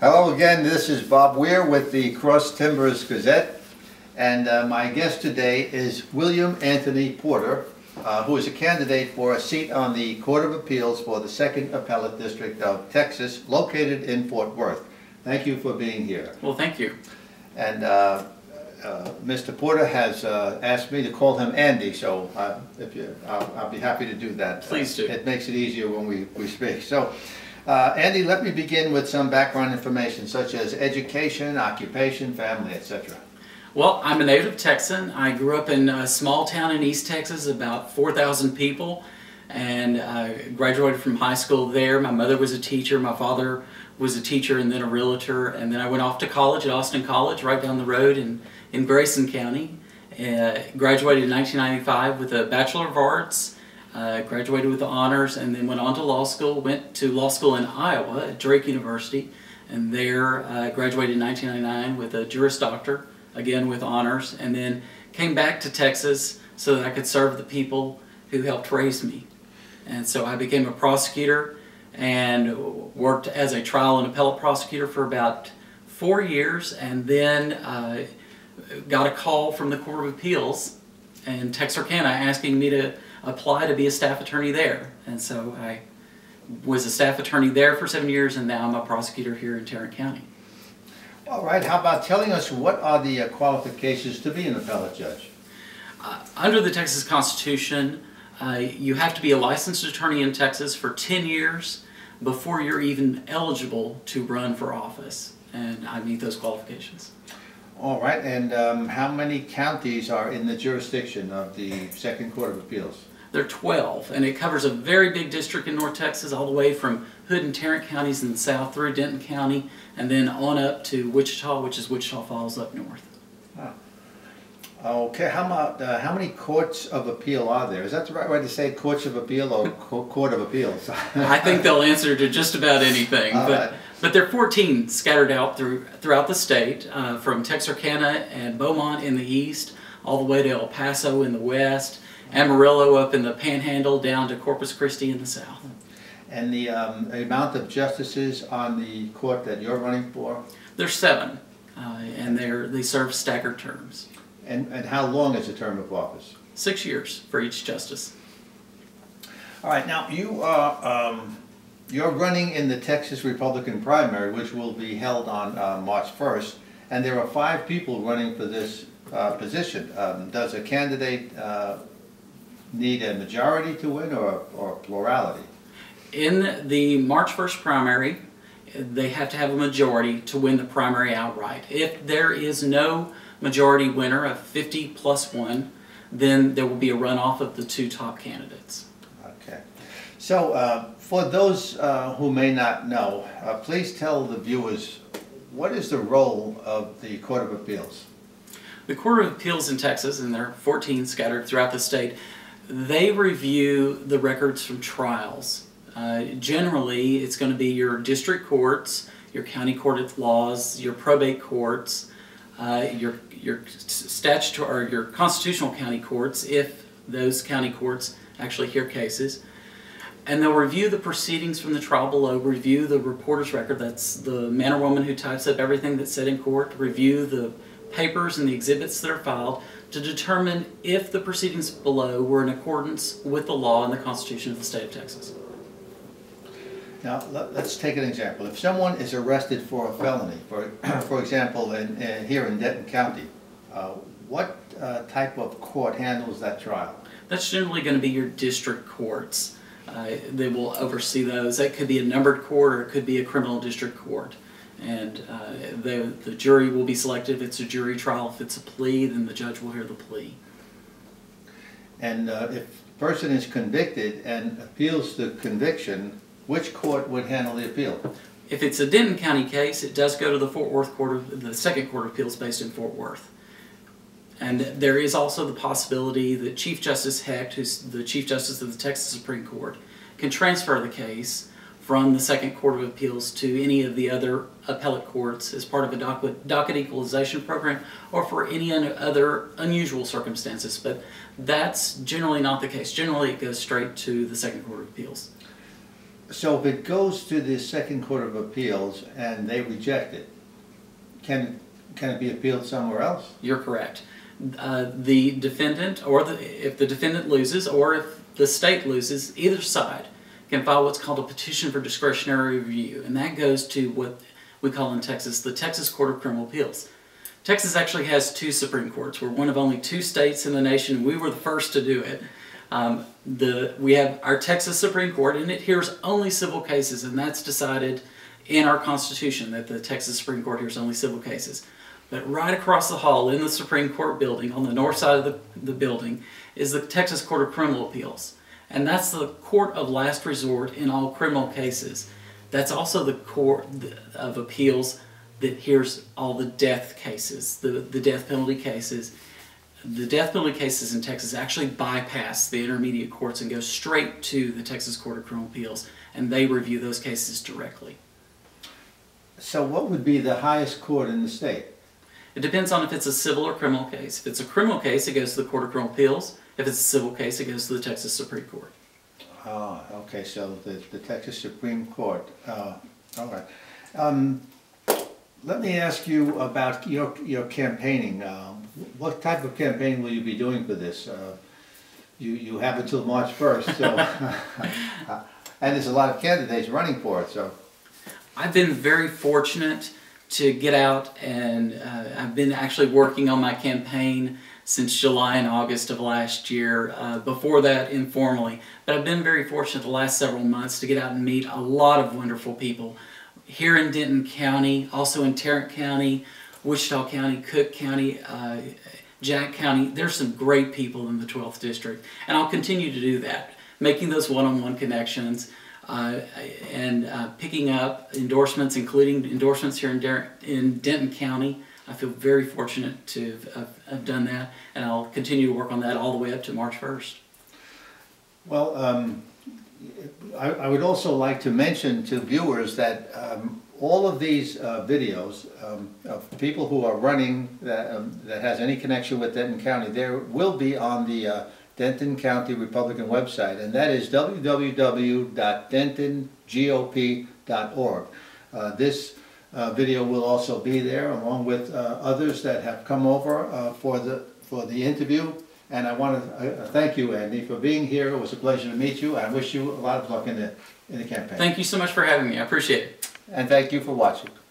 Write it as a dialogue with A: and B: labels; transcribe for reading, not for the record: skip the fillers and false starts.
A: Hello again, this is Bob Weir with the Cross Timbers Gazette, and my guest today is William Anthony Porter, who is a candidate for a seat on the Court of Appeals for the 2nd Appellate District of Texas, located in Fort Worth. Thank you for being here.
B: Well, thank you.
A: And Mr. Porter has asked me to call him Andy, so I'll be happy to do that.
B: Please do.
A: It makes it easier when we speak. So, Andy, let me begin with some background information such as education, occupation, family, etc.
B: Well, I'm a native Texan. I grew up in a small town in East Texas, about 4,000 people, and I graduated from high school there. My mother was a teacher, my father was a teacher and then a realtor, and then I went off to college at Austin College right down the road in Grayson County. Graduated in 1995 with a Bachelor of Arts. Graduated with honors, and then went on to law school. Went to law school in Iowa at Drake University, and there graduated in 1999 with a Juris Doctor, again with honors, and then came back to Texas so that I could serve the people who helped raise me. And so I became a prosecutor and worked as a trial and appellate prosecutor for about 4 years, and then got a call from the Court of Appeals in Texarkana asking me to apply to be a staff attorney there. And so I was a staff attorney there for 7 years, and now I'm a prosecutor here in Tarrant County.
A: All right, how about telling us what are the qualifications to be an appellate judge?
B: Under the Texas Constitution, you have to be a licensed attorney in Texas for 10 years before you're even eligible to run for office, and I meet those qualifications.
A: All right, and how many counties are in the jurisdiction of the 2nd Court of Appeals?
B: There are 12, and it covers a very big district in North Texas, all the way from Hood and Tarrant counties in the south through Denton County, and then on up to Wichita, which is Wichita Falls up north.
A: Ah. Okay, how about how many courts of appeal are there? Is that the right way to say courts of appeal or court of appeals?
B: I think they'll answer to just about anything, but there are 14 scattered out throughout the state, from Texarkana and Beaumont in the east, all the way to El Paso in the west, Amarillo up in the Panhandle, down to Corpus Christi in the south.
A: And the amount of justices on the court that you're running for?
B: There's 7, and they serve staggered terms.
A: And how long is the term of office?
B: 6 years for each justice.
A: All right, now you are you're running in the Texas Republican primary, which will be held on March 1st, and there are 5 people running for this position. Does a candidate need a majority to win or plurality?
B: In the March 1st primary, they have to have a majority to win the primary outright. If there is no majority winner of 50+1, then there will be a runoff of the 2 top candidates.
A: Okay. So for those who may not know, please tell the viewers, what is the role of the Court of Appeals?
B: The Court of Appeals in Texas, and there are 14 scattered throughout the state, they review the records from trials. Generally, it's going to be your district courts, your county court of laws, your probate courts, your statutory or your constitutional county courts, if those county courts actually hear cases. And they'll review the proceedings from the trial below, review the reporter's record, that's the man or woman who types up everything that's said in court, review the papers and the exhibits that are filed to determine if the proceedings below were in accordance with the law and the Constitution of the state of Texas.
A: Now, let's take an example. If someone is arrested for a felony, for example, here in Denton County, what type of court handles that trial?
B: That's generally going to be your district courts. They will oversee those. That could be a numbered court or it could be a criminal district court. And the jury will be selected. If it's a jury trial, if it's a plea, then the judge will hear the plea. And
A: if a person is convicted and appeals the conviction, which court would handle the appeal?
B: If it's a Denton County case, it does go to the Fort Worth Court the 2nd Court of Appeals based in Fort Worth. And there is also the possibility that Chief Justice Hecht, who's the Chief Justice of the Texas Supreme Court, can transfer the case from the 2nd Court of Appeals to any of the other appellate courts as part of a docket equalization program or for any other unusual circumstances. But that's generally not the case. Generally, it goes straight to the 2nd Court of Appeals.
A: So if it goes to the Second Court of Appeals and they reject it, can it be appealed somewhere else?
B: You're correct. The defendant, or if the defendant loses, or if the state loses, either side can file what's called a petition for discretionary review, and that goes to what we call in Texas the Texas Court of Criminal Appeals. Texas actually has 2 Supreme Courts. We're one of only 2 states in the nation. We were the first to do it. We have our Texas Supreme Court, and it hears only civil cases, and that's decided in our Constitution that the Texas Supreme Court hears only civil cases. But right across the hall in the Supreme Court building, on the north side of the building, is the Texas Court of Criminal Appeals. And that's the court of last resort in all criminal cases. That's also the court of appeals that hears all the death cases, the death penalty cases. The death penalty cases in Texas actually bypass the intermediate courts and go straight to the Texas Court of Criminal Appeals, and they review those cases directly.
A: So what would be the highest court in the state?
B: It depends on if it's a civil or criminal case. If it's a criminal case, it goes to the Court of Criminal Appeals. If it's a civil case, it goes to the Texas Supreme Court.
A: Ah, okay, so the Texas Supreme Court. All right. Let me ask you about your campaigning. What type of campaign will you be doing for this? You have until March 1st, so and there's a lot of candidates running for it. So
B: I've been very fortunate to get out, and I've been actually working on my campaign since July and August of last year. Before that, informally. But I've been very fortunate the last several months to get out and meet a lot of wonderful people here in Denton County, also in Tarrant County, Wichita County, Cook County, Jack County. There's some great people in the 12th District, and I'll continue to do that, making those one-on-one connections and picking up endorsements, including endorsements here in Denton County. I feel very fortunate to have done that, and I'll continue to work on that all the way up to March 1st.
A: Well, I would also like to mention to viewers that all of these videos of people who are running that has any connection with Denton County, there will be on the Denton County Republican website, and that is www.dentongop.org. This video will also be there, along with others that have come over for the interview. And I want to thank you, Andy, for being here. It was a pleasure to meet you. I wish you a lot of luck in the campaign.
B: Thank you so much for having me. I appreciate it.
A: And thank you for watching.